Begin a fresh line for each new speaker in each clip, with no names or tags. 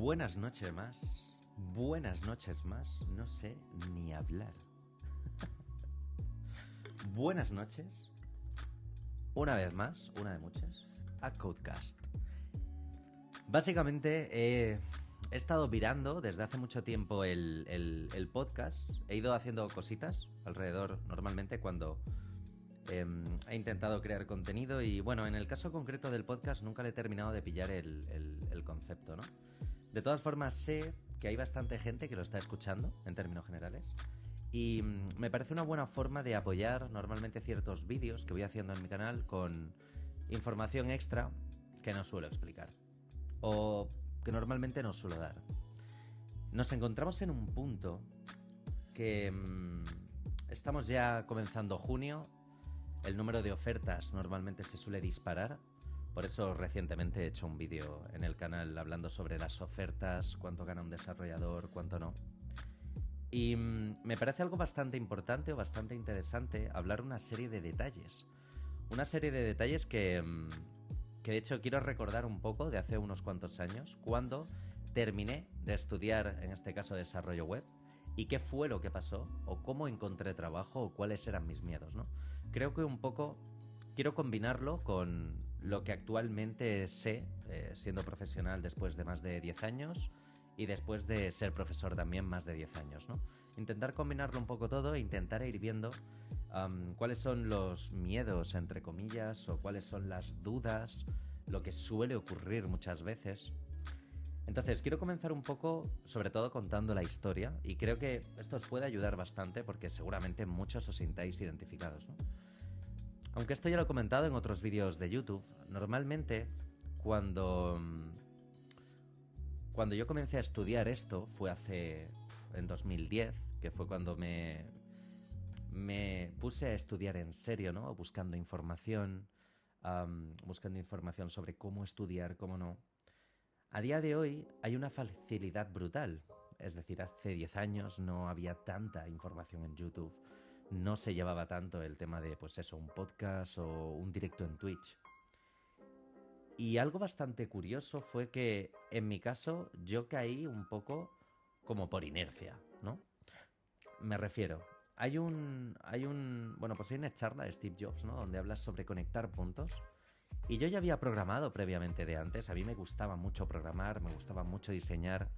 Buenas noches más. Buenas noches más. No sé ni hablar. Buenas noches. Una vez más, una de muchas, a Codecast. Básicamente he estado virando desde hace mucho tiempo el podcast. He ido haciendo cositas alrededor normalmente cuando he intentado crear contenido y bueno, en el caso concreto del podcast nunca le he terminado de pillar el concepto, ¿no? De todas formas sé que hay bastante gente que lo está escuchando en términos generales y me parece una buena forma de apoyar normalmente ciertos vídeos que voy haciendo en mi canal con información extra que no suelo explicar o que normalmente no suelo dar. Nos encontramos en un punto que estamos ya comenzando junio. El número de ofertas normalmente se suele disparar. Por eso recientemente he hecho un vídeo en el canal hablando sobre las ofertas, cuánto gana un desarrollador, cuánto no. Y me parece algo bastante importante o bastante interesante hablar una serie de detalles. Una serie de detalles que de hecho quiero recordar un poco de hace unos cuantos años, cuando terminé de estudiar, en este caso, desarrollo web, y qué fue lo que pasó, o cómo encontré trabajo, o cuáles eran mis miedos, ¿no? Creo que un poco quiero combinarlo con lo que actualmente sé, siendo profesional después de más de 10 años y después de ser profesor también más de 10 años, ¿no? Intentar combinarlo un poco todo e intentar ir viendo cuáles son los miedos, entre comillas, o cuáles son las dudas, lo que suele ocurrir muchas veces. Entonces, quiero comenzar un poco, sobre todo contando la historia, y creo que esto os puede ayudar bastante porque seguramente muchos os sintáis identificados, ¿no? Aunque esto ya lo he comentado en otros vídeos de YouTube, normalmente cuando yo comencé a estudiar esto fue en 2010, que fue cuando me puse a estudiar en serio, ¿no? Buscando información sobre cómo estudiar, cómo no. A día de hoy hay una facilidad brutal. Es decir, hace 10 años no había tanta información en YouTube. No se llevaba tanto el tema de, pues eso, un podcast o un directo en Twitch. Y algo bastante curioso fue que, en mi caso, yo caí un poco como por inercia, ¿no? Me refiero, hay una charla de Steve Jobs, ¿no? Donde habla sobre conectar puntos. Y yo ya había programado previamente de antes. A mí me gustaba mucho programar, me gustaba mucho diseñar.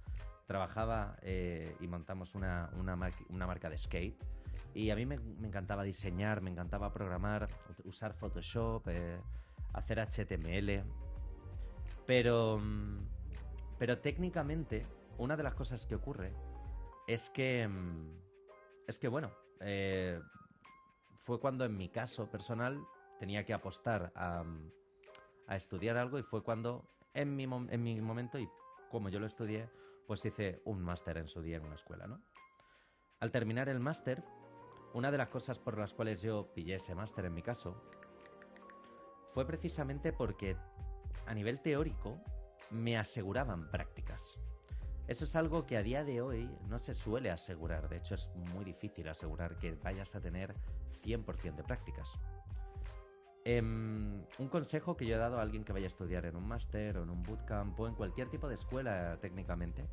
Trabajaba y montamos una marca de skate. Y a mí me encantaba diseñar, me encantaba programar, usar Photoshop, hacer HTML. Pero técnicamente, una de las cosas que ocurre es que fue cuando en mi caso personal tenía que apostar a estudiar algo y fue cuando en mi momento, y como yo lo estudié, pues hice un máster en su día en una escuela, ¿no? Al terminar el máster, una de las cosas por las cuales yo pillé ese máster en mi caso fue precisamente porque a nivel teórico me aseguraban prácticas. Eso es algo que a día de hoy no se suele asegurar. De hecho, es muy difícil asegurar que vayas a tener 100% de prácticas. Un consejo que yo he dado a alguien que vaya a estudiar en un máster o en un bootcamp o en cualquier tipo de escuela técnicamente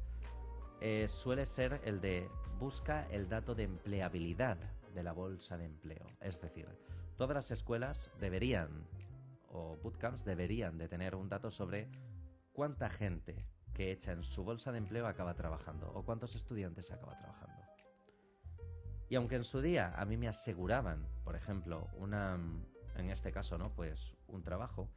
suele ser el de busca el dato de empleabilidad de la bolsa de empleo. Es decir, todas las escuelas o bootcamps deberían de tener un dato sobre cuánta gente que echa en su bolsa de empleo acaba trabajando o cuántos estudiantes acaba trabajando. Y aunque en su día a mí me aseguraban, por ejemplo, en este caso, ¿no? Pues un trabajo.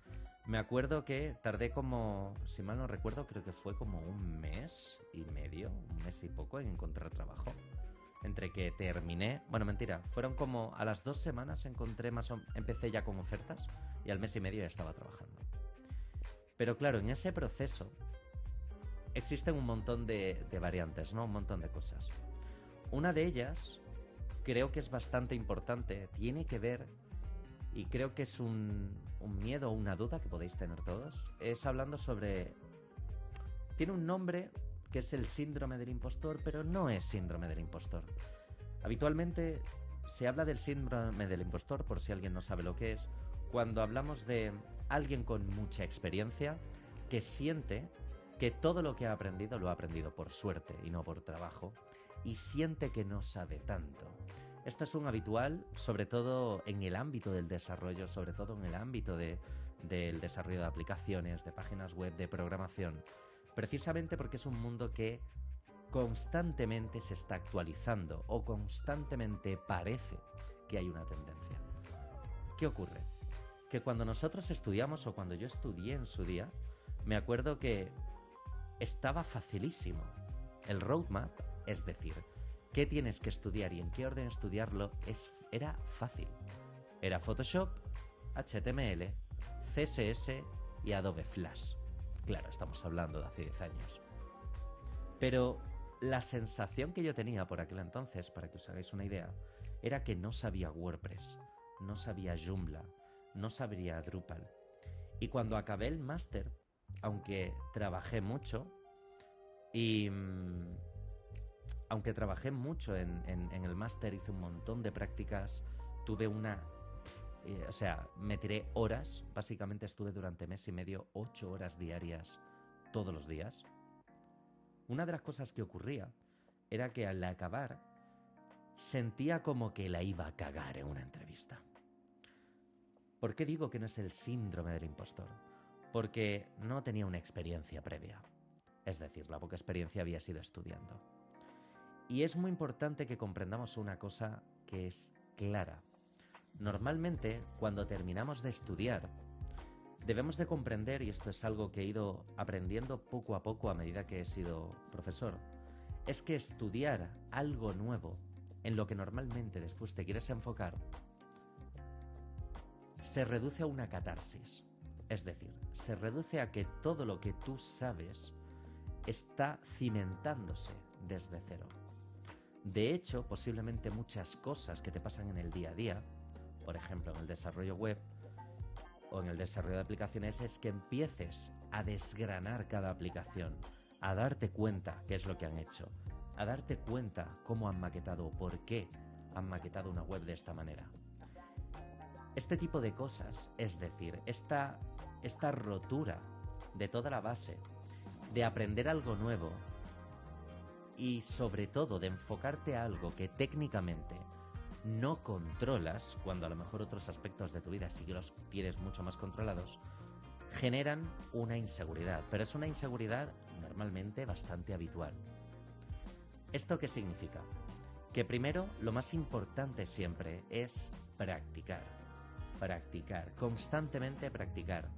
Me acuerdo que tardé como, si mal no recuerdo, creo que fue como un mes y medio, un mes y poco en encontrar trabajo. Entre que terminé, bueno, mentira, fueron como a las 2 semanas empecé ya con ofertas y al mes y medio ya estaba trabajando. Pero claro, en ese proceso existen un montón de variantes, ¿no? Un montón de cosas. Una de ellas, creo que es bastante importante, tiene que ver, y creo que es un miedo o una duda que podéis tener todos, es hablando sobre... Tiene un nombre que es el síndrome del impostor, pero no es síndrome del impostor. Habitualmente se habla del síndrome del impostor, por si alguien no sabe lo que es, cuando hablamos de alguien con mucha experiencia que siente que todo lo que ha aprendido lo ha aprendido por suerte y no por trabajo, y siente que no sabe tanto. Esto es un habitual, sobre todo en el ámbito del desarrollo, sobre todo en el ámbito del desarrollo de aplicaciones, de páginas web, de programación, precisamente porque es un mundo que constantemente se está actualizando o constantemente parece que hay una tendencia. ¿Qué ocurre? Que cuando nosotros estudiamos o cuando yo estudié en su día, me acuerdo que estaba facilísimo. El roadmap, es decir, qué tienes que estudiar y en qué orden estudiarlo, era fácil. Era Photoshop, HTML, CSS y Adobe Flash. Claro, estamos hablando de hace 10 años. Pero la sensación que yo tenía por aquel entonces, para que os hagáis una idea, era que no sabía WordPress, no sabía Joomla, no sabría Drupal. Y cuando acabé el máster, aunque trabajé mucho en el máster, hice un montón de prácticas, tuve me tiré horas, básicamente estuve durante mes y medio 8 horas diarias todos los días. Una de las cosas que ocurría era que al acabar sentía como que la iba a cagar en una entrevista. ¿Por qué digo que no es el síndrome del impostor? Porque no tenía una experiencia previa. Es decir, la poca experiencia había sido estudiando. Y es muy importante que comprendamos una cosa que es clara. Normalmente, cuando terminamos de estudiar, debemos de comprender, y esto es algo que he ido aprendiendo poco a poco a medida que he sido profesor, es que estudiar algo nuevo en lo que normalmente después te quieres enfocar se reduce a una catarsis. Es decir, se reduce a que todo lo que tú sabes está cimentándose desde cero. De hecho, posiblemente muchas cosas que te pasan en el día a día, por ejemplo en el desarrollo web o en el desarrollo de aplicaciones, es que empieces a desgranar cada aplicación, a darte cuenta qué es lo que han hecho, a darte cuenta cómo han maquetado o por qué han maquetado una web de esta manera. Este tipo de cosas, es decir, esta rotura de toda la base, de aprender algo nuevo y sobre todo de enfocarte a algo que técnicamente no controlas, cuando a lo mejor otros aspectos de tu vida sí que los tienes mucho más controlados, generan una inseguridad, pero es una inseguridad normalmente bastante habitual. ¿Esto qué significa? Que primero, lo más importante siempre es practicar, constantemente practicar.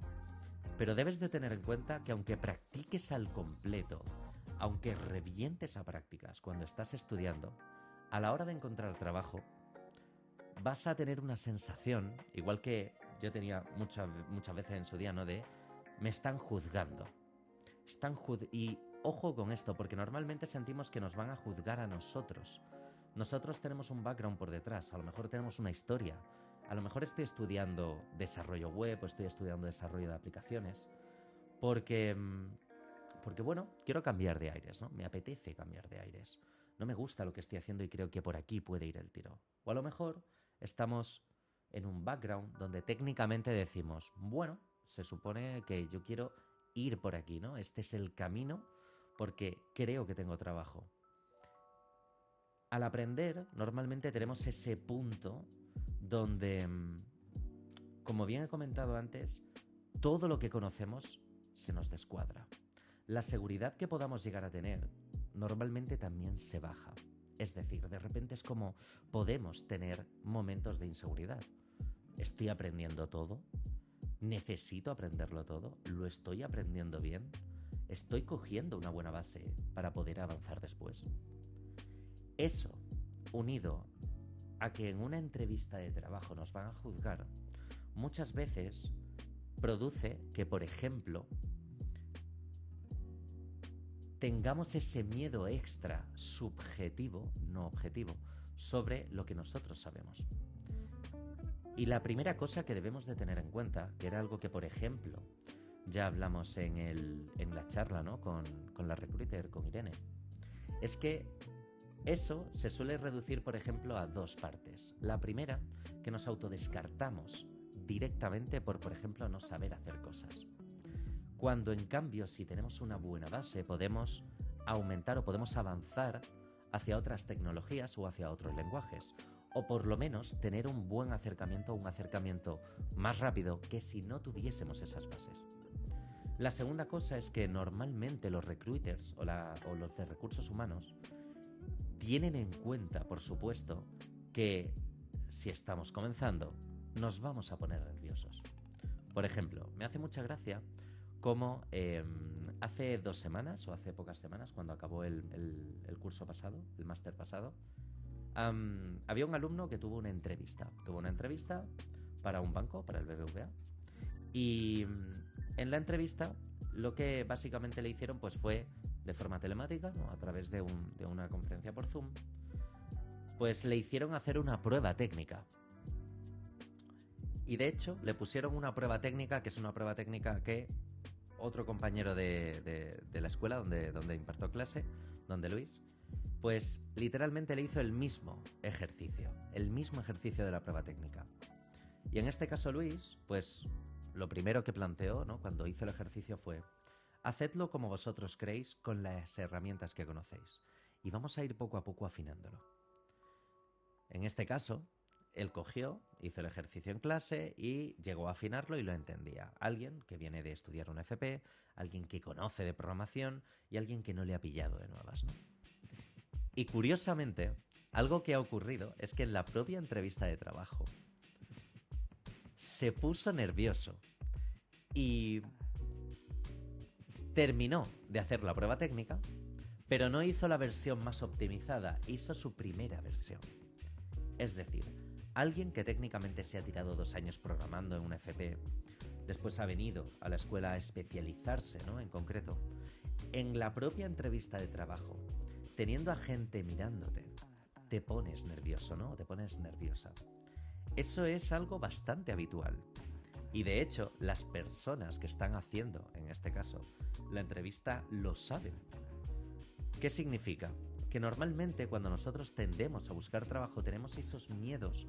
Pero debes de tener en cuenta que aunque practiques al completo, aunque revientes a prácticas cuando estás estudiando, a la hora de encontrar trabajo, vas a tener una sensación, igual que yo tenía muchas veces en su día, ¿no? De me están juzgando. Y ojo con esto, porque normalmente sentimos que nos van a juzgar a nosotros. Nosotros tenemos un background por detrás, a lo mejor tenemos una historia. A lo mejor estoy estudiando desarrollo web o estoy estudiando desarrollo de aplicaciones porque bueno, quiero cambiar de aires, ¿no? Me apetece cambiar de aires. No me gusta lo que estoy haciendo y creo que por aquí puede ir el tiro. O a lo mejor estamos en un background donde técnicamente decimos, bueno, se supone que yo quiero ir por aquí, ¿no? Este es el camino porque creo que tengo trabajo. Al aprender, normalmente tenemos ese punto donde, como bien he comentado antes, todo lo que conocemos se nos descuadra. La seguridad que podamos llegar a tener normalmente también se baja. Es decir, de repente es como podemos tener momentos de inseguridad. ¿Estoy aprendiendo todo? ¿Necesito aprenderlo todo? ¿Lo estoy aprendiendo bien? ¿Estoy cogiendo una buena base para poder avanzar después? Eso, unido a que en una entrevista de trabajo nos van a juzgar, muchas veces produce que, por ejemplo, tengamos ese miedo extra subjetivo, no objetivo, sobre lo que nosotros sabemos. Y la primera cosa que debemos de tener en cuenta, que era algo que, por ejemplo, ya hablamos en la charla, ¿no? con la recruiter, con Irene, es que eso se suele reducir, por ejemplo, a dos partes. La primera, que nos autodescartamos directamente por ejemplo, no saber hacer cosas. Cuando en cambio, si tenemos una buena base, podemos aumentar o podemos avanzar hacia otras tecnologías o hacia otros lenguajes. O por lo menos tener un buen acercamiento, un acercamiento más rápido que si no tuviésemos esas bases. La segunda cosa es que normalmente los recruiters o los de recursos humanos tienen en cuenta, por supuesto, que si estamos comenzando, nos vamos a poner nerviosos. Por ejemplo, me hace mucha gracia cómo hace 2 semanas o hace pocas semanas, cuando acabó el curso pasado, el máster pasado, había un alumno que tuvo una entrevista. Tuvo una entrevista para un banco, para el BBVA. Y en la entrevista lo que básicamente le hicieron pues fue de forma telemática, ¿no? A través de una conferencia por Zoom, pues le hicieron hacer una prueba técnica. Y de hecho le pusieron una prueba técnica, que es una prueba técnica que otro compañero de la escuela donde impartió clase, donde Luis, pues literalmente le hizo el mismo ejercicio de la prueba técnica. Y en este caso Luis, pues lo primero que planteó, ¿no?, cuando hizo el ejercicio fue: hacedlo como vosotros creéis con las herramientas que conocéis y vamos a ir poco a poco afinándolo. En este caso, él cogió, hizo el ejercicio en clase y llegó a afinarlo y lo entendía. Alguien que viene de estudiar una FP, alguien que conoce de programación y alguien que no le ha pillado de nuevas, ¿no? Y curiosamente, algo que ha ocurrido es que en la propia entrevista de trabajo se puso nervioso y terminó de hacer la prueba técnica, pero no hizo la versión más optimizada, hizo su primera versión. Es decir, alguien que técnicamente se ha tirado 2 años programando en una FP, después ha venido a la escuela a especializarse, ¿no?, en concreto, en la propia entrevista de trabajo, teniendo a gente mirándote, te pones nervioso, ¿no? Te pones nerviosa. Eso es algo bastante habitual. Y de hecho, las personas que están haciendo, en este caso, la entrevista lo saben. ¿Qué significa? Que normalmente cuando nosotros tendemos a buscar trabajo tenemos esos miedos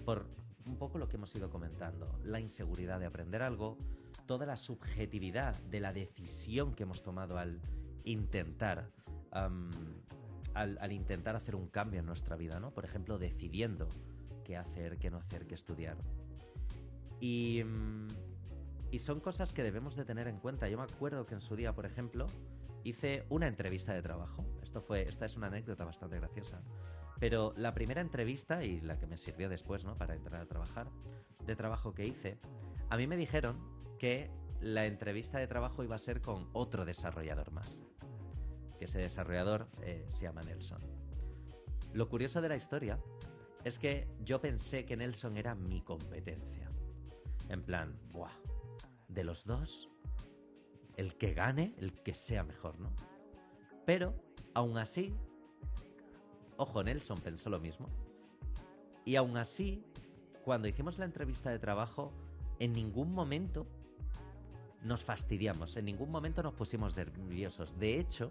por un poco lo que hemos ido comentando, la inseguridad de aprender algo, toda la subjetividad de la decisión que hemos tomado al intentar hacer un cambio en nuestra vida, ¿no? Por ejemplo, decidiendo qué hacer, qué no hacer, qué estudiar. Y son cosas que debemos de tener en cuenta. Yo me acuerdo que en su día, por ejemplo, hice una entrevista de trabajo. Esta es una anécdota bastante graciosa. Pero la primera entrevista, y la que me sirvió después, ¿no?, para entrar a trabajar, de trabajo que hice, a mí me dijeron que la entrevista de trabajo iba a ser con otro desarrollador más. Que ese desarrollador se llama Nelson. Lo curioso de la historia es que yo pensé que Nelson era mi competencia. En plan, ¡buah! De los dos, el que gane, el que sea mejor, ¿no? Pero, aún así, ojo, Nelson pensó lo mismo. Y aún así, cuando hicimos la entrevista de trabajo, en ningún momento nos fastidiamos, en ningún momento nos pusimos nerviosos. De hecho,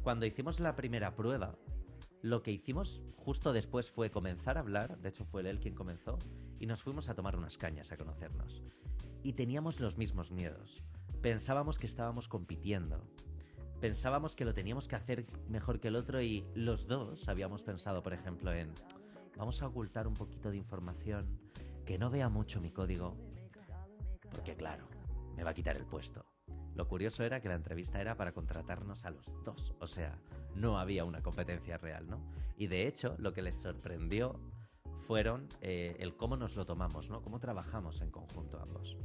cuando hicimos la primera prueba, lo que hicimos justo después fue comenzar a hablar, de hecho fue él quien comenzó, y nos fuimos a tomar unas cañas a conocernos. Y teníamos los mismos miedos. Pensábamos que estábamos compitiendo. Pensábamos que lo teníamos que hacer mejor que el otro y los dos habíamos pensado, por ejemplo, en vamos a ocultar un poquito de información, que no vea mucho mi código, porque claro, me va a quitar el puesto. Lo curioso era que la entrevista era para contratarnos a los dos, o sea, no había una competencia real, ¿no? Y de hecho, lo que les sorprendió fueron el cómo nos lo tomamos, ¿no? Cómo trabajamos en conjunto ambos.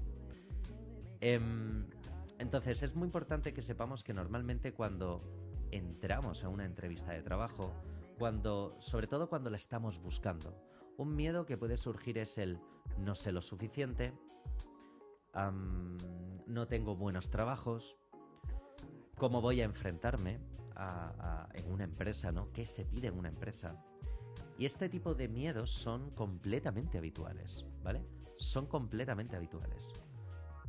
Entonces, es muy importante que sepamos que normalmente cuando entramos a una entrevista de trabajo, sobre todo cuando la estamos buscando, un miedo que puede surgir es el no sé lo suficiente, no tengo buenos trabajos, cómo voy a enfrentarme en una empresa, ¿no? ¿Qué se pide en una empresa? Y este tipo de miedos son completamente habituales, ¿vale? Son completamente habituales.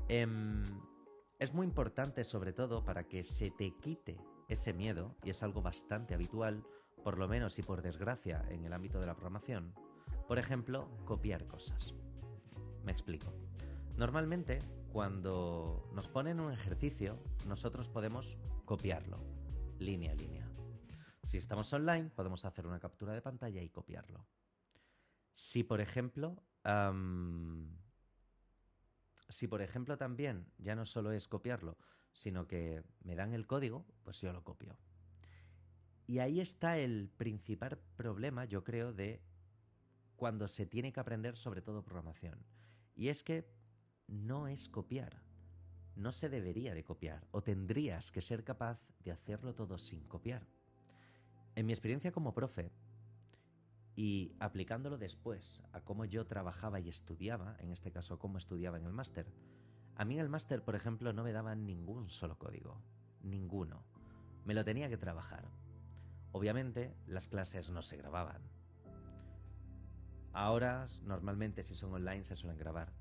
Es muy importante, sobre todo, para que se te quite ese miedo, y es algo bastante habitual, por lo menos y por desgracia, en el ámbito de la programación. Por ejemplo, copiar cosas. Me explico. Normalmente, cuando nos ponen un ejercicio, nosotros podemos copiarlo, línea a línea. Si estamos online, podemos hacer una captura de pantalla y copiarlo. Si, por ejemplo, también ya no solo es copiarlo, sino que me dan el código, pues yo lo copio. Y ahí está el principal problema, yo creo, de cuando se tiene que aprender sobre todo programación. Y es que no es copiar. No se debería de copiar, o tendrías que ser capaz de hacerlo todo sin copiar. En mi experiencia como profe, y aplicándolo después a cómo yo trabajaba y estudiaba, en este caso cómo estudiaba en el máster, a mí en el máster, por ejemplo, no me daban ningún solo código. Ninguno. Me lo tenía que trabajar. Obviamente, las clases no se grababan. Ahora, normalmente, si son online, se suelen grabar.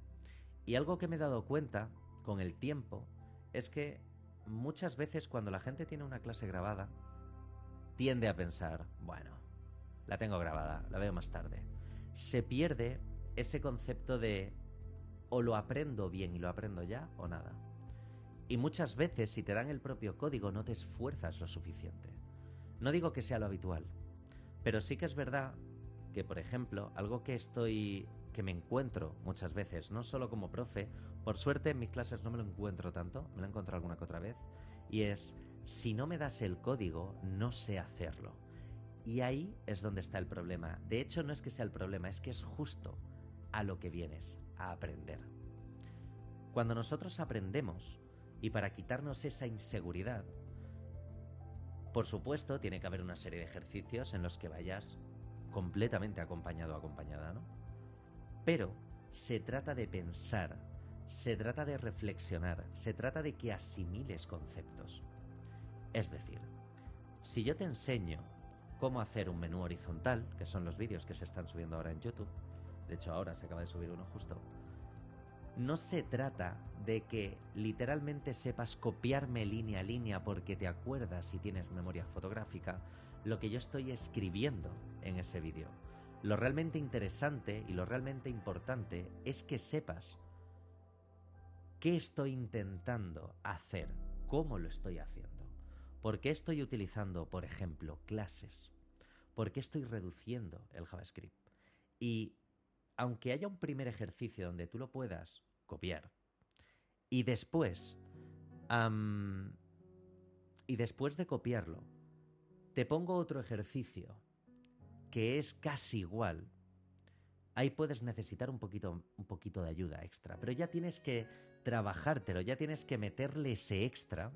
Y algo que me he dado cuenta con el tiempo es que muchas veces cuando la gente tiene una clase grabada, tiende a pensar, bueno, la tengo grabada, la veo más tarde. Se pierde ese concepto de o lo aprendo bien y lo aprendo ya o nada. Y muchas veces si te dan el propio código no te esfuerzas lo suficiente. No digo que sea lo habitual, pero sí que es verdad que, por ejemplo, algo que me encuentro muchas veces, no solo como profe, por suerte en mis clases no me lo encuentro tanto, me lo he encontrado alguna que otra vez, y es, si no me das el código, no sé hacerlo. Y ahí es donde está el problema. De hecho, no es que sea el problema, es que es justo a lo que vienes, a aprender. Cuando nosotros aprendemos, y para quitarnos esa inseguridad, por supuesto, tiene que haber una serie de ejercicios en los que vayas completamente acompañado o acompañada, ¿no? Pero se trata de pensar, se trata de reflexionar, se trata de que asimiles conceptos. Es decir, si yo te enseño cómo hacer un menú horizontal, que son los vídeos que se están subiendo ahora en YouTube, de hecho ahora se acaba de subir uno justo, no se trata de que literalmente sepas copiarme línea a línea porque te acuerdas y tienes memoria fotográfica lo que yo estoy escribiendo en ese vídeo. Lo realmente interesante y lo realmente importante es que sepas qué estoy intentando hacer, cómo lo estoy haciendo, por qué estoy utilizando, por ejemplo, clases, por qué estoy reduciendo el JavaScript. Y aunque haya un primer ejercicio donde tú lo puedas copiar y después de copiarlo te pongo otro ejercicio que es casi igual, ahí puedes necesitar un poquito de ayuda extra, pero ya tienes que trabajártelo, ya tienes que meterle ese extra,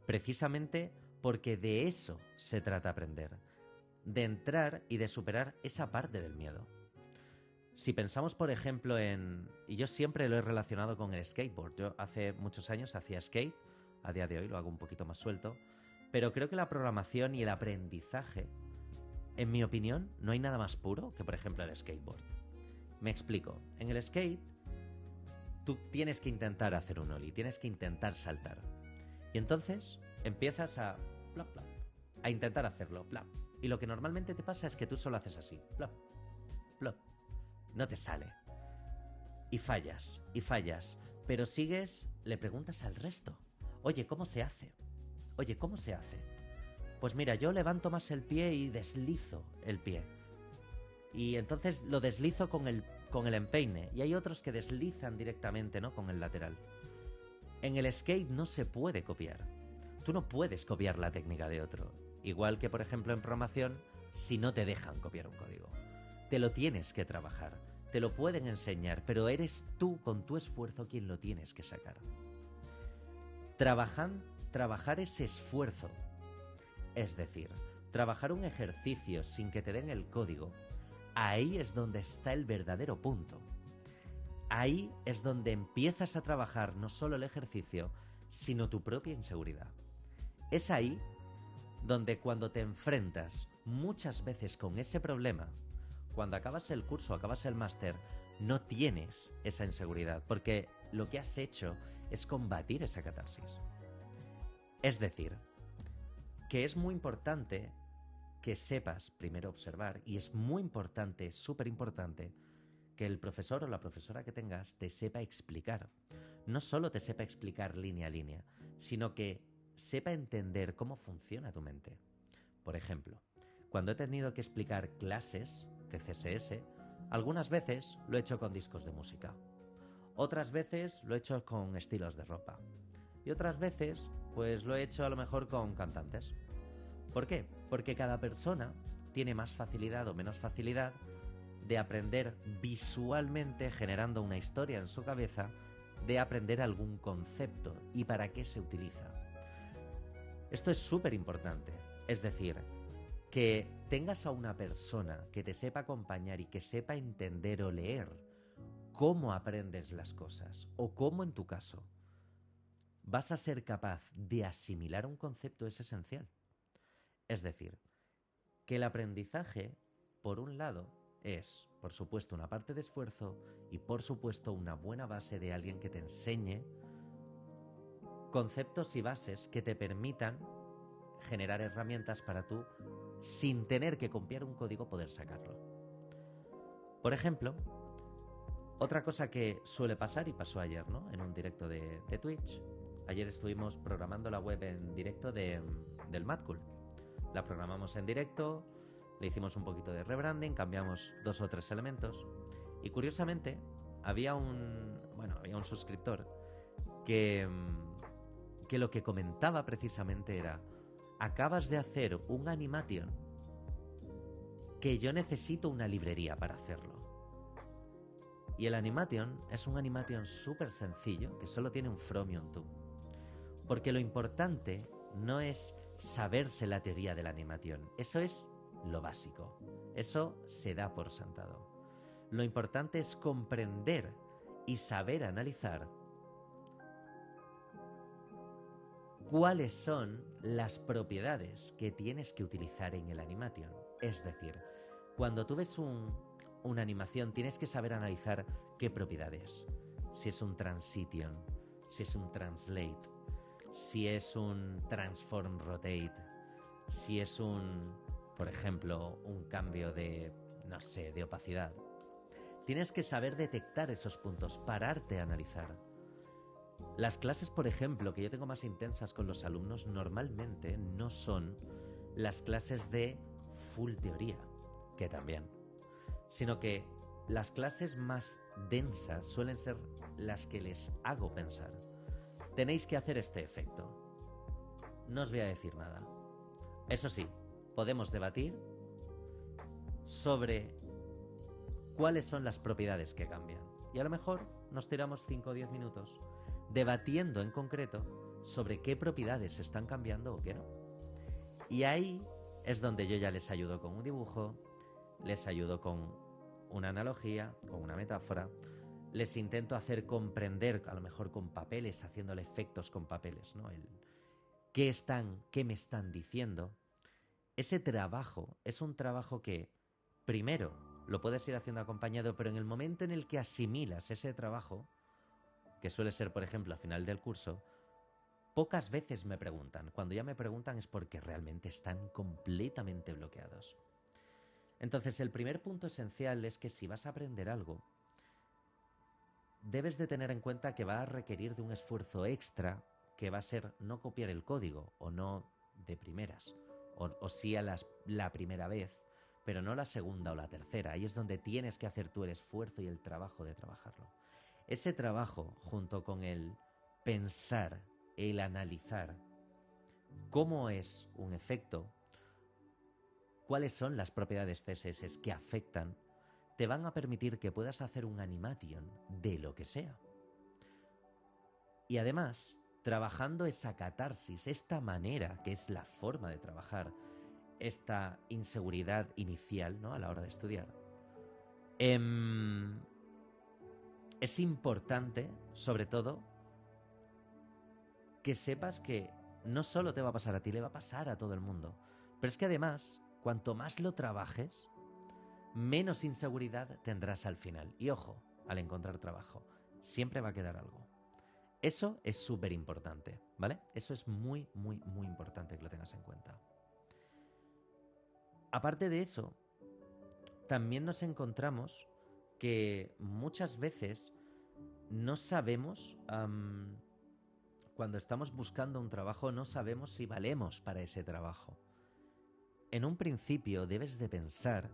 precisamente porque de eso se trata aprender, de entrar y de superar esa parte del miedo. Si pensamos, por ejemplo, y yo siempre lo he relacionado con el skateboard. Yo hace muchos años hacía skate, a día de hoy lo hago un poquito más suelto, pero creo que la programación y el aprendizaje, en mi opinión, no hay nada más puro que, por ejemplo, el skateboard. Me explico. En el skate, tú tienes que intentar hacer un ollie, tienes que intentar saltar. Y entonces empiezas a plop, plop, a intentar hacerlo, plop. Y lo que normalmente te pasa es que tú solo haces así, plop, plop. No te sale. Y fallas, pero sigues, le preguntas al resto. Oye, ¿cómo se hace? Oye, ¿cómo se hace? Pues mira, yo levanto más el pie y deslizo el pie. Y entonces lo deslizo con el empeine. Y hay otros que deslizan directamente, ¿no? Con el lateral. En el skate no se puede copiar. Tú no puedes copiar la técnica de otro. Igual que, por ejemplo, en programación, si no te dejan copiar un código. Te lo tienes que trabajar, te lo pueden enseñar, pero eres tú con tu esfuerzo quien lo tienes que sacar. Trabajar ese esfuerzo, es decir, trabajar un ejercicio sin que te den el código, ahí es donde está el verdadero punto. Ahí es donde empiezas a trabajar no solo el ejercicio, sino tu propia inseguridad. Es ahí donde cuando te enfrentas muchas veces con ese problema, cuando acabas el curso, acabas el máster, no tienes esa inseguridad, porque lo que has hecho es combatir esa catarsis. Es decir, que es muy importante que sepas primero observar, y es muy importante, súper importante, que el profesor o la profesora que tengas te sepa explicar. No solo te sepa explicar línea a línea, sino que sepa entender cómo funciona tu mente. Por ejemplo, cuando he tenido que explicar clases de CSS, algunas veces lo he hecho con discos de música. Otras veces lo he hecho con estilos de ropa. Y otras veces, pues lo he hecho a lo mejor con cantantes. ¿Por qué? Porque cada persona tiene más facilidad o menos facilidad de aprender visualmente, generando una historia en su cabeza, de aprender algún concepto y para qué se utiliza. Esto es súper importante. Es decir, que tengas a una persona que te sepa acompañar y que sepa entender o leer cómo aprendes las cosas o cómo en tu caso vas a ser capaz de asimilar un concepto es esencial. Es decir, que el aprendizaje, por un lado, es, por supuesto, una parte de esfuerzo y, por supuesto, una buena base de alguien que te enseñe conceptos y bases que te permitan generar herramientas para tú, sin tener que copiar un código, poder sacarlo. Por ejemplo, otra cosa que suele pasar, y pasó ayer, ¿no?, en un directo de Twitch. Ayer estuvimos programando la web en directo del Mad Cool. La programamos en directo, le hicimos un poquito de rebranding, cambiamos 2 o 3 elementos. Y curiosamente, había un suscriptor que lo que comentaba precisamente era: acabas de hacer un animation que yo necesito una librería para hacerlo. Y el animation es un animation súper sencillo que solo tiene un from y un to. Porque lo importante no es saberse la teoría de la animación. Eso es lo básico. Eso se da por sentado. Lo importante es comprender y saber analizar cuáles son las propiedades que tienes que utilizar en el animation. Es decir, cuando tú ves una animación tienes que saber analizar qué propiedades. Si es un transition, si es un translate, si es un transform rotate, si es por ejemplo, un cambio de opacidad. Tienes que saber detectar esos puntos, pararte a analizar. Las clases, por ejemplo, que yo tengo más intensas con los alumnos, normalmente no son las clases de full teoría, que también, sino que las clases más densas suelen ser las que les hago pensar. Tenéis que hacer este efecto. No os voy a decir nada. Eso sí, podemos debatir sobre cuáles son las propiedades que cambian. Y a lo mejor nos tiramos 5 o 10 minutos debatiendo en concreto sobre qué propiedades están cambiando o qué no. Y ahí es donde yo ya les ayudo con un dibujo, les ayudo con una analogía, con una metáfora. Les intento hacer comprender, a lo mejor con papeles, haciéndole efectos con papeles, ¿no? ¿Qué me están diciendo? Ese trabajo es un trabajo que, primero, lo puedes ir haciendo acompañado, pero en el momento en el que asimilas ese trabajo, que suele ser, por ejemplo, a final del curso, pocas veces me preguntan. Cuando ya me preguntan es porque realmente están completamente bloqueados. Entonces, el primer punto esencial es que si vas a aprender algo, debes de tener en cuenta que va a requerir de un esfuerzo extra, que va a ser no copiar el código, o no de primeras, o sí a la primera vez, pero no la segunda o la tercera. Ahí es donde tienes que hacer tú el esfuerzo y el trabajo de trabajarlo. Ese trabajo, junto con el pensar, el analizar cómo es un efecto, cuáles son las propiedades CSS que afectan, te van a permitir que puedas hacer un animation de lo que sea. Y además, trabajando esa catarsis, esta manera que es la forma de trabajar, esta inseguridad inicial, ¿no?, a la hora de estudiar, es importante, sobre todo, que sepas que no solo te va a pasar a ti, le va a pasar a todo el mundo. Pero es que además, cuanto más lo trabajes, menos inseguridad tendrás al final. Y ojo, al encontrar trabajo, siempre va a quedar algo. Eso es súper importante, ¿vale? Eso es muy, muy, muy importante que lo tengas en cuenta. Aparte de eso, también nos encontramos que muchas veces no sabemos, cuando estamos buscando un trabajo, no sabemos si valemos para ese trabajo. En un principio debes de pensar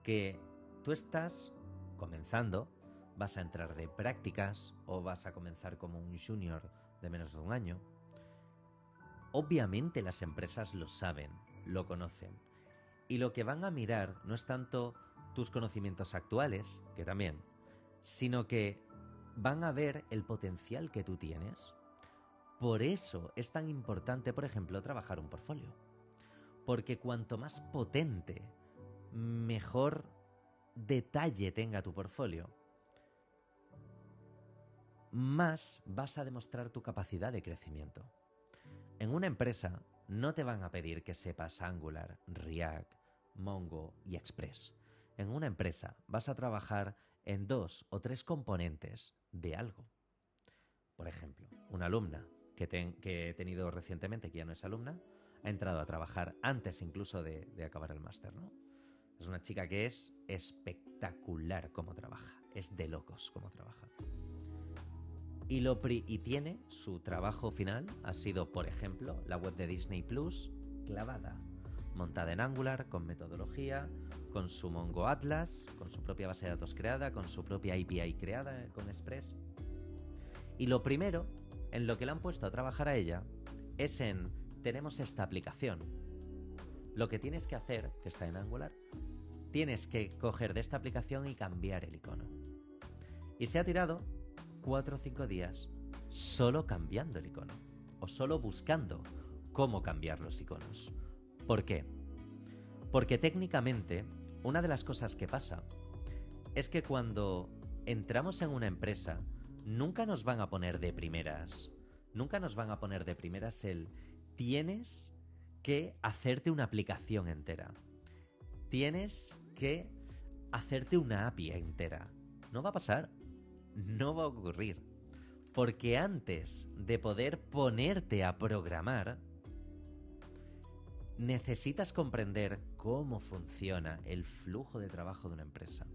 que tú estás comenzando, vas a entrar de prácticas o vas a comenzar como un junior de menos de un año. Obviamente las empresas lo saben, lo conocen. Y lo que van a mirar no es tanto tus conocimientos actuales, que también, sino que van a ver el potencial que tú tienes. Por eso es tan importante, por ejemplo, trabajar un portfolio. Porque cuanto más potente, mejor detalle tenga tu portfolio, más vas a demostrar tu capacidad de crecimiento. En una empresa no te van a pedir que sepas Angular, React, Mongo y Express. En una empresa vas a trabajar en 2 o 3 componentes de algo. Por ejemplo, una alumna que he tenido recientemente, que ya no es alumna, ha entrado a trabajar antes incluso de acabar el máster, ¿no? Es una chica que es espectacular cómo trabaja, es de locos cómo trabaja. Y tiene su trabajo final, ha sido, por ejemplo, la web de Disney Plus clavada, montada en Angular, con metodología, con su Mongo Atlas, con su propia base de datos creada, con su propia API creada con Express. Y lo primero en lo que le han puesto a trabajar a ella es en: tenemos esta aplicación. Lo que tienes que hacer, que está en Angular, tienes que coger de esta aplicación y cambiar el icono. Y se ha tirado 4 o 5 días solo cambiando el icono, o solo buscando cómo cambiar los iconos. ¿Por qué? Porque técnicamente, una de las cosas que pasa es que cuando entramos en una empresa, nunca nos van a poner de primeras el: tienes que hacerte una aplicación entera, tienes que hacerte una API entera. No va a pasar, no va a ocurrir, porque antes de poder ponerte a programar, necesitas comprender cómo funciona el flujo de trabajo de una empresa.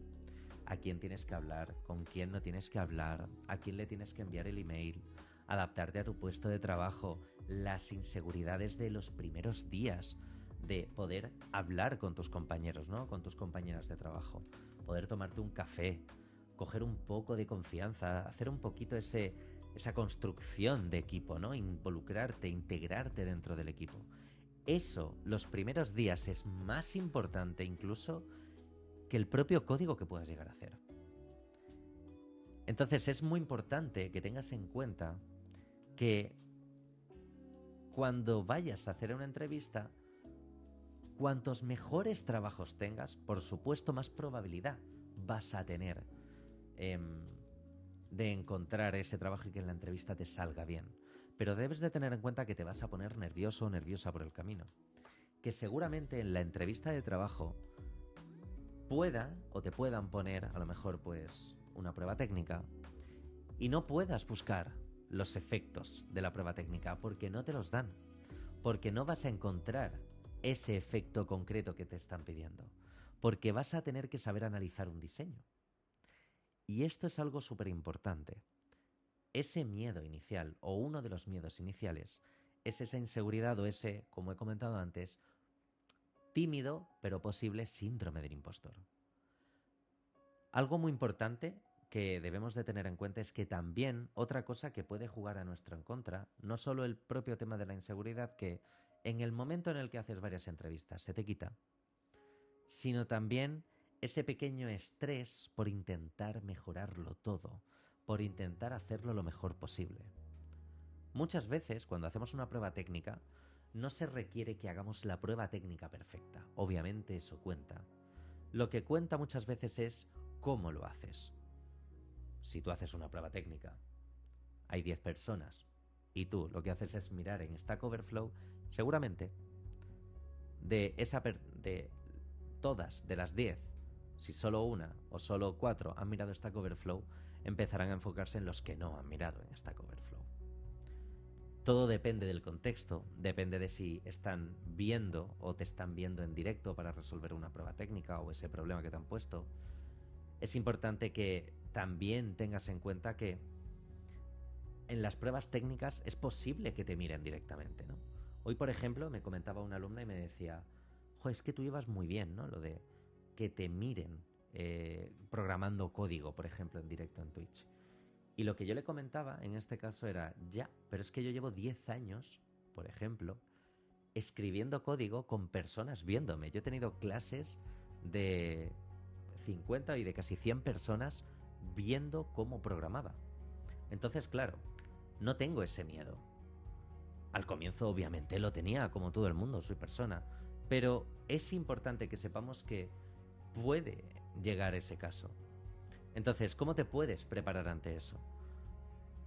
A quién tienes que hablar, con quién no tienes que hablar, a quién le tienes que enviar el email, adaptarte a tu puesto de trabajo, las inseguridades de los primeros días, de poder hablar con tus compañeros, ¿no? Con tus compañeras de trabajo, poder tomarte un café, coger un poco de confianza, hacer un poquito esa construcción de equipo, ¿no? Involucrarte, integrarte dentro del equipo. Eso, los primeros días, es más importante incluso que el propio código que puedas llegar a hacer. Entonces es muy importante que tengas en cuenta que cuando vayas a hacer una entrevista, cuantos mejores trabajos tengas, por supuesto, más probabilidad vas a tener de encontrar ese trabajo y que en la entrevista te salga bien. Pero debes de tener en cuenta que te vas a poner nervioso o nerviosa por el camino. Que seguramente en la entrevista de trabajo te puedan poner a lo mejor pues una prueba técnica y no puedas buscar los efectos de la prueba técnica porque no te los dan, porque no vas a encontrar ese efecto concreto que te están pidiendo, porque vas a tener que saber analizar un diseño. Y esto es algo súper importante. Ese miedo inicial, o uno de los miedos iniciales, es esa inseguridad o ese, como he comentado antes, tímido pero posible síndrome del impostor. Algo muy importante que debemos de tener en cuenta es que también otra cosa que puede jugar a nuestro en contra, no solo el propio tema de la inseguridad, que en el momento en el que haces varias entrevistas se te quita, sino también ese pequeño estrés por intentar mejorarlo todo, por intentar hacerlo lo mejor posible. Muchas veces, cuando hacemos una prueba técnica, no se requiere que hagamos la prueba técnica perfecta. Obviamente eso cuenta. Lo que cuenta muchas veces es cómo lo haces. Si tú haces una prueba técnica, hay 10 personas, y tú lo que haces es mirar en Stack Overflow, seguramente de todas de las 10, si solo una o solo 4 han mirado Stack Overflow, empezarán a enfocarse en los que no han mirado en Stack Overflow. Todo depende del contexto, depende de si están viendo o te están viendo en directo para resolver una prueba técnica o ese problema que te han puesto. es importante que también tengas en cuenta que en las pruebas técnicas es posible que te miren directamente, ¿no? Hoy, por ejemplo, me comentaba una alumna y me decía, jo, es que tú llevas muy bien, ¿no? Lo de que te miren programando código, por ejemplo, en directo en Twitch. Y lo que yo le comentaba en este caso era, ya, pero es que yo llevo 10 años, por ejemplo, escribiendo código con personas viéndome. Yo he tenido clases de 50 y de casi 100 personas viendo cómo programaba. Entonces, claro, no tengo ese miedo. Al comienzo obviamente lo tenía, como todo el mundo, soy persona. Pero es importante que sepamos que puede llegar ese caso. Entonces, ¿cómo te puedes preparar ante eso?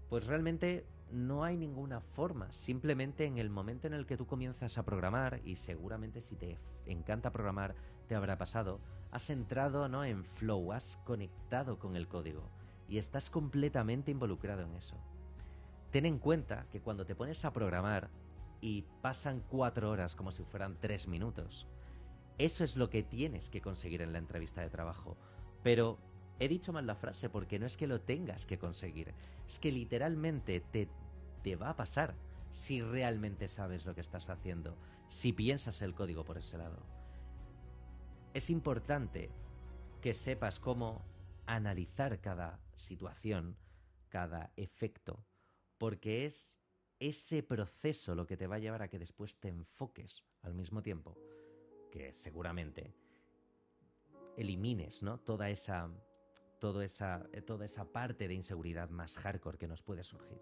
Pues realmente no hay ninguna forma. Simplemente en el momento en el que tú comienzas a programar, y seguramente si te encanta programar te habrá pasado, has entrado, ¿no?, en flow, has conectado con el código y estás completamente involucrado en eso. Ten en cuenta que cuando te pones a programar y pasan 4 horas como si fueran 3 minutos, eso es lo que tienes que conseguir en la entrevista de trabajo. Pero he dicho mal la frase porque no es que lo tengas que conseguir, es que literalmente te va a pasar si realmente sabes lo que estás haciendo, si piensas el código por ese lado. Es importante que sepas cómo analizar cada situación, cada efecto, porque es ese proceso lo que te va a llevar a que después te enfoques al mismo tiempo que seguramente elimines, ¿no?, toda esa parte de inseguridad más hardcore que nos puede surgir.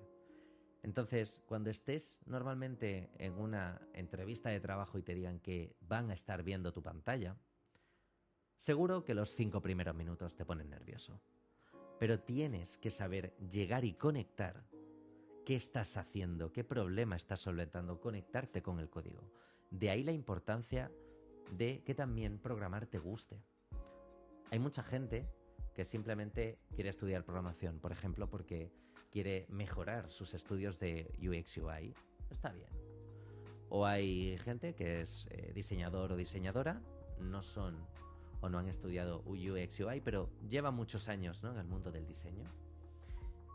Entonces, cuando estés normalmente en una entrevista de trabajo y te digan que van a estar viendo tu pantalla, seguro que los 5 primeros minutos te ponen nervioso. Pero tienes que saber llegar y conectar qué estás haciendo, qué problema estás solventando, conectarte con el código. De ahí la importancia de que también programar te guste. Hay mucha gente que simplemente quiere estudiar programación, por ejemplo, porque quiere mejorar sus estudios de UX UI. Está bien. O hay gente que es diseñador o diseñadora, no son o no han estudiado UX UI, pero lleva muchos años, ¿no?, en el mundo del diseño.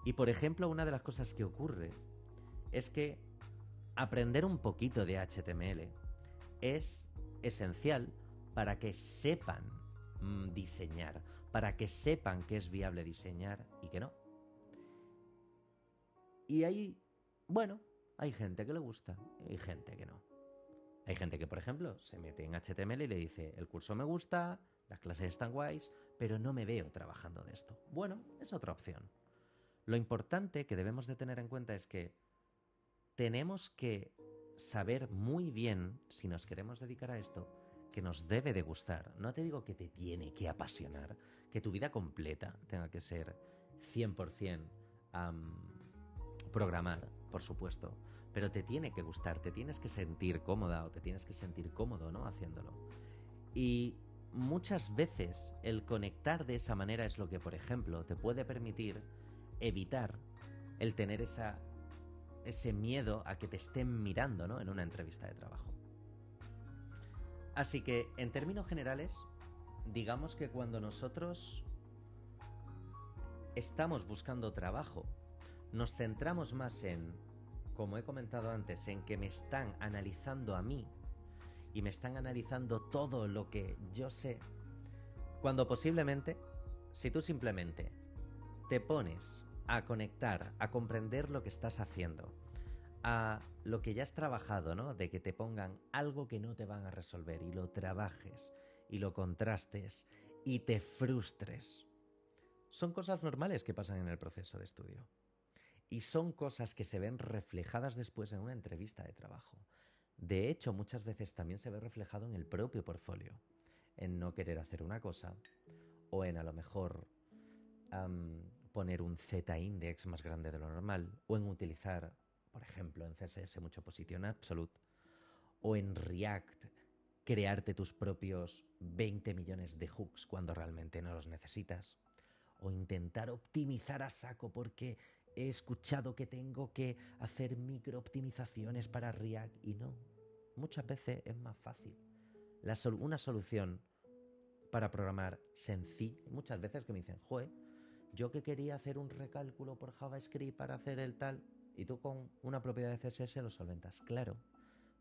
Y por ejemplo, una de las cosas que ocurre es que aprender un poquito de HTML es esencial para que sepan diseñar, para que sepan que es viable diseñar y que no. Y hay gente que le gusta y hay gente que no. Hay gente que, por ejemplo, se mete en HTML y le dice, el curso me gusta, las clases están guays, pero no me veo trabajando de esto. Bueno, es otra opción. Lo importante que debemos de tener en cuenta es que tenemos que saber muy bien, si nos queremos dedicar a esto, que nos debe de gustar. No te digo que te tiene que apasionar, que tu vida completa tenga que ser 100% programar, por supuesto, pero te tiene que gustar, te tienes que sentir cómoda o te tienes que sentir cómodo, ¿no?, haciéndolo. Y muchas veces el conectar de esa manera es lo que, por ejemplo, te puede permitir evitar el tener ese miedo a que te estén mirando, ¿no?, en una entrevista de trabajo. Así que, en términos generales, digamos que cuando nosotros estamos buscando trabajo, nos centramos más en, como he comentado antes, en que me están analizando a mí y me están analizando todo lo que yo sé, cuando posiblemente, si tú simplemente te pones a conectar, a comprender lo que estás haciendo, a lo que ya has trabajado, ¿no?, de que te pongan algo que no te van a resolver y lo trabajes y lo contrastes y te frustres. Son cosas normales que pasan en el proceso de estudio. Y son cosas que se ven reflejadas después en una entrevista de trabajo. De hecho, muchas veces también se ve reflejado en el propio portfolio, en no querer hacer una cosa o en a lo mejor poner un Z-index más grande de lo normal o en utilizar, por ejemplo, en CSS mucho Position Absolute o en React crearte tus propios 20 millones de hooks cuando realmente no los necesitas o intentar optimizar a saco porque he escuchado que tengo que hacer micro optimizaciones para React y no. Muchas veces es más fácil. Una solución para programar sencillo. Muchas veces que me dicen, joe, yo que quería hacer un recálculo por JavaScript para hacer el tal, y tú con una propiedad de CSS lo solventas. Claro.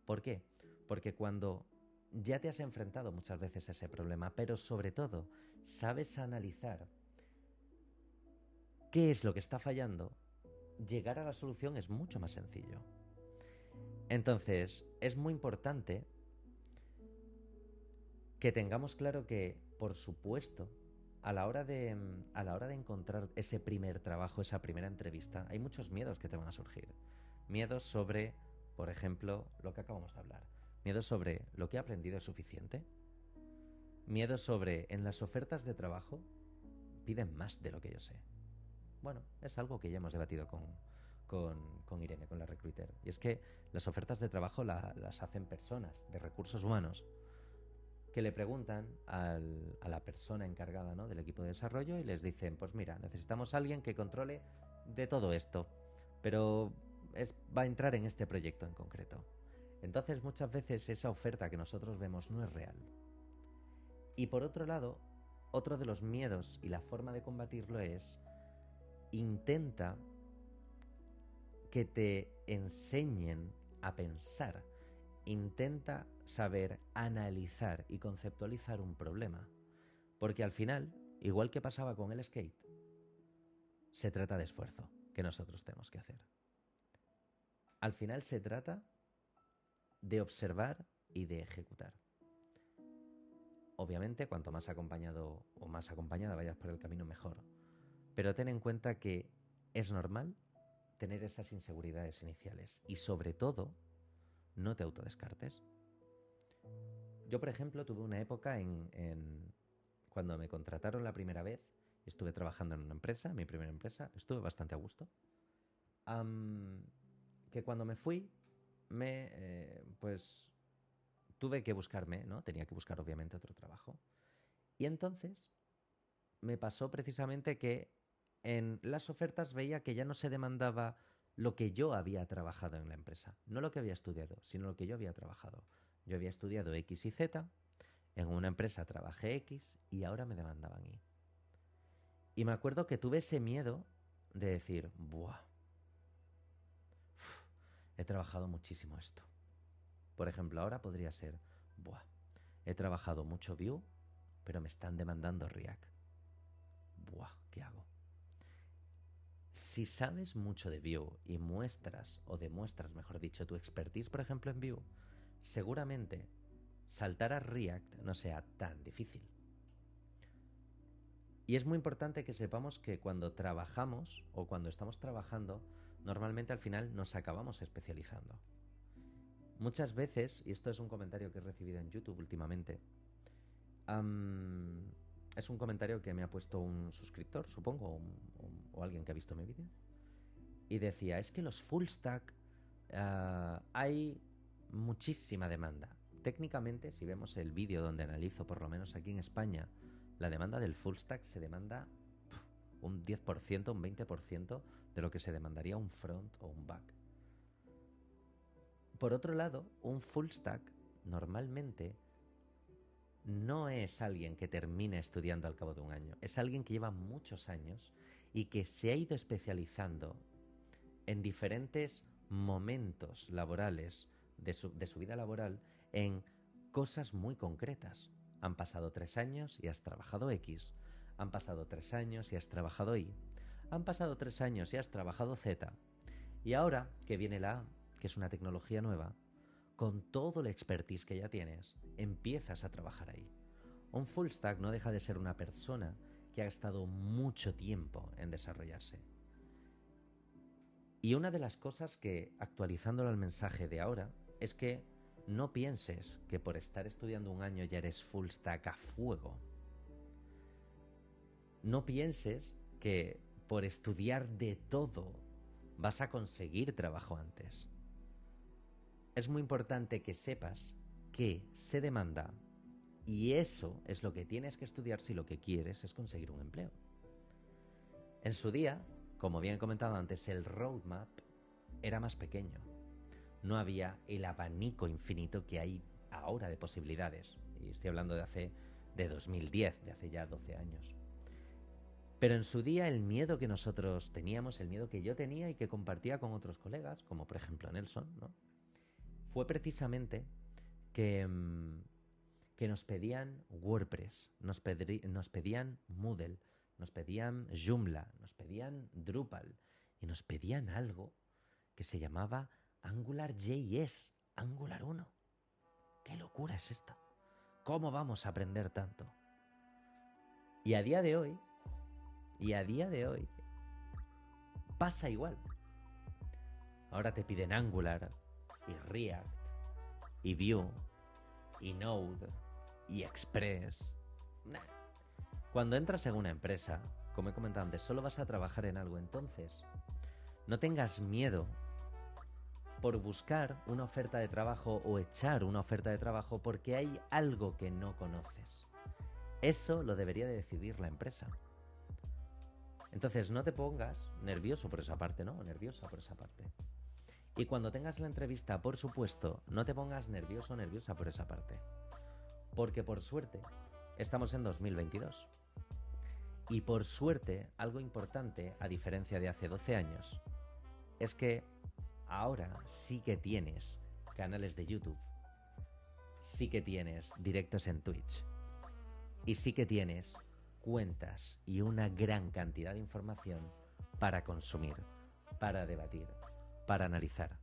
¿Por qué? Porque cuando ya te has enfrentado muchas veces a ese problema, pero sobre todo sabes analizar qué es lo que está fallando, llegar a la solución es mucho más sencillo. Entonces, es muy importante que tengamos claro que, por supuesto, a la hora de encontrar ese primer trabajo, esa primera entrevista, hay muchos miedos que te van a surgir. Miedos sobre, por ejemplo, lo que acabamos de hablar. Miedos sobre lo que he aprendido es suficiente. Miedos sobre, en las ofertas de trabajo, piden más de lo que yo sé. Bueno, es algo que ya hemos debatido con Irene, con la recruiter. Y es que las ofertas de trabajo las hacen personas de recursos humanos que le preguntan a la persona encargada, ¿no?, del equipo de desarrollo y les dicen, pues mira, necesitamos a alguien que controle de todo esto, pero va a entrar en este proyecto en concreto. Entonces muchas veces esa oferta que nosotros vemos no es real. Y por otro lado, otro de los miedos y la forma de combatirlo es intenta que te enseñen a pensar. Intenta saber analizar y conceptualizar un problema. Porque al final, igual que pasaba con el skate, se trata de esfuerzo que nosotros tenemos que hacer. Al final se trata de observar y de ejecutar. Obviamente, cuanto más acompañado o más acompañada vayas por el camino, mejor. Pero ten en cuenta que es normal tener esas inseguridades iniciales y, sobre todo, no te autodescartes. Yo, por ejemplo, tuve una época cuando me contrataron la primera vez, estuve trabajando en una empresa, mi primera empresa, estuve bastante a gusto. Que cuando me fui, pues tuve que buscarme, ¿no? Tenía que buscar obviamente otro trabajo. Y entonces me pasó precisamente que en las ofertas veía que ya no se demandaba lo que yo había trabajado en la empresa. No lo que había estudiado, sino lo que yo había trabajado. Yo había estudiado X y Z, en una empresa trabajé X y ahora me demandaban Y. Y me acuerdo que tuve ese miedo de decir, buah, he trabajado muchísimo esto. Por ejemplo, ahora podría ser, buah, he trabajado mucho Vue, pero me están demandando React. Buah, ¿qué hago? Si sabes mucho de Vue y muestras, o demuestras, mejor dicho, tu expertise, por ejemplo, en Vue, seguramente saltar a React no sea tan difícil. Y es muy importante que sepamos que cuando trabajamos o cuando estamos trabajando, normalmente al final nos acabamos especializando. Muchas veces, y esto es un comentario que he recibido en YouTube últimamente, es un comentario que me ha puesto un suscriptor, supongo, o alguien que ha visto mi vídeo, y decía, es que los full stack hay muchísima demanda. Técnicamente, si vemos el vídeo donde analizo, por lo menos aquí en España, la demanda del full stack se demanda un 10%, un 20% de lo que se demandaría un front o un back. Por otro lado, un full stack normalmente no es alguien que termine estudiando al cabo de un año, es alguien que lleva muchos años y que se ha ido especializando en diferentes momentos laborales de su vida laboral en cosas muy concretas. Han pasado 3 años y has trabajado X, han pasado 3 años y has trabajado Y, han pasado 3 años y has trabajado Z, y ahora que viene la A, que es una tecnología nueva, con todo el expertise que ya tienes, empiezas a trabajar ahí. Un full stack no deja de ser una persona que ha estado mucho tiempo en desarrollarse. Y una de las cosas que, actualizándolo al mensaje de ahora, es que no pienses que por estar estudiando un año ya eres full stack a fuego. No pienses que por estudiar de todo vas a conseguir trabajo antes. Es muy importante que sepas que se demanda y eso es lo que tienes que estudiar si lo que quieres es conseguir un empleo. En su día, como bien he comentado antes, el roadmap era más pequeño. No había el abanico infinito que hay ahora de posibilidades. Y estoy hablando de hace de 2010, de hace ya 12 años. Pero en su día el miedo que nosotros teníamos, el miedo que yo tenía y que compartía con otros colegas, como por ejemplo Nelson, ¿no? Fue precisamente que nos pedían WordPress, nos pedían Moodle, nos pedían Joomla, nos pedían Drupal y nos pedían algo que se llamaba AngularJS, Angular 1. ¿Qué locura es esta? ¿Cómo vamos a aprender tanto? Y a día de hoy, pasa igual. Ahora te piden Angular y React y Vue y Node y Express. Nah. Cuando entras en una empresa, como he comentado antes, solo vas a trabajar en algo. Entonces, no tengas miedo por buscar una oferta de trabajo o echar una oferta de trabajo porque hay algo que no conoces. Eso lo debería de decidir la empresa. Entonces, no te pongas nervioso por esa parte, ¿no? Nerviosa por esa parte. Y cuando tengas la entrevista, por supuesto, no te pongas nervioso o nerviosa por esa parte. Porque por suerte, estamos en 2022. Y por suerte, algo importante, a diferencia de hace 12 años, es que ahora sí que tienes canales de YouTube, sí que tienes directos en Twitch y sí que tienes cuentas y una gran cantidad de información para consumir, para debatir, para analizar.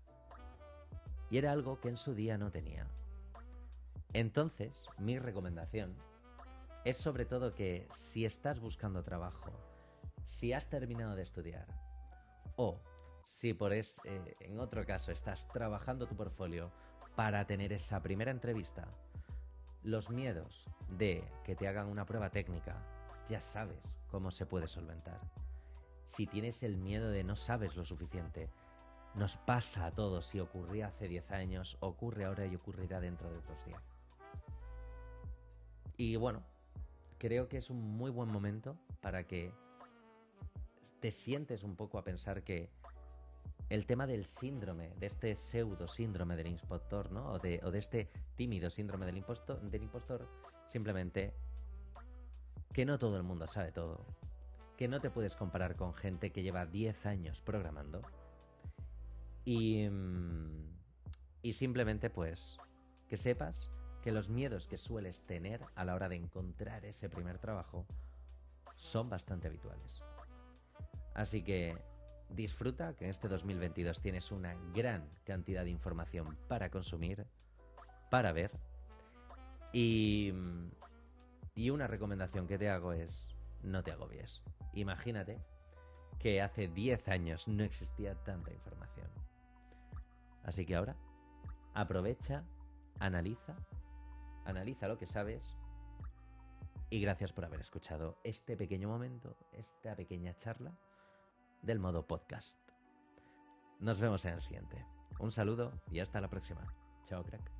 Y era algo que en su día no tenía. Entonces, mi recomendación es sobre todo que si estás buscando trabajo, si has terminado de estudiar o si en otro caso estás trabajando tu portfolio para tener esa primera entrevista, los miedos de que te hagan una prueba técnica, ya sabes cómo se puede solventar. Si tienes el miedo de no sabes lo suficiente, nos pasa a todos. Si ocurría hace 10 años, ocurre ahora y ocurrirá dentro de otros 10. Y bueno, creo que es un muy buen momento para que te sientes un poco a pensar que el tema del síndrome, de este pseudo síndrome del impostor, ¿no? O de este tímido síndrome del impostor, simplemente que no todo el mundo sabe todo, que no te puedes comparar con gente que lleva 10 años programando y simplemente pues que sepas que los miedos que sueles tener a la hora de encontrar ese primer trabajo son bastante habituales. Así que disfruta que en este 2022 tienes una gran cantidad de información para consumir, para ver. Y una recomendación que te hago es: no te agobies. Imagínate que hace 10 años no existía tanta información. Así que ahora, aprovecha, analiza lo que sabes. Y gracias por haber escuchado este pequeño momento, esta pequeña charla del modo podcast. Nos vemos en el siguiente. Un saludo y hasta la próxima. Chao, crack.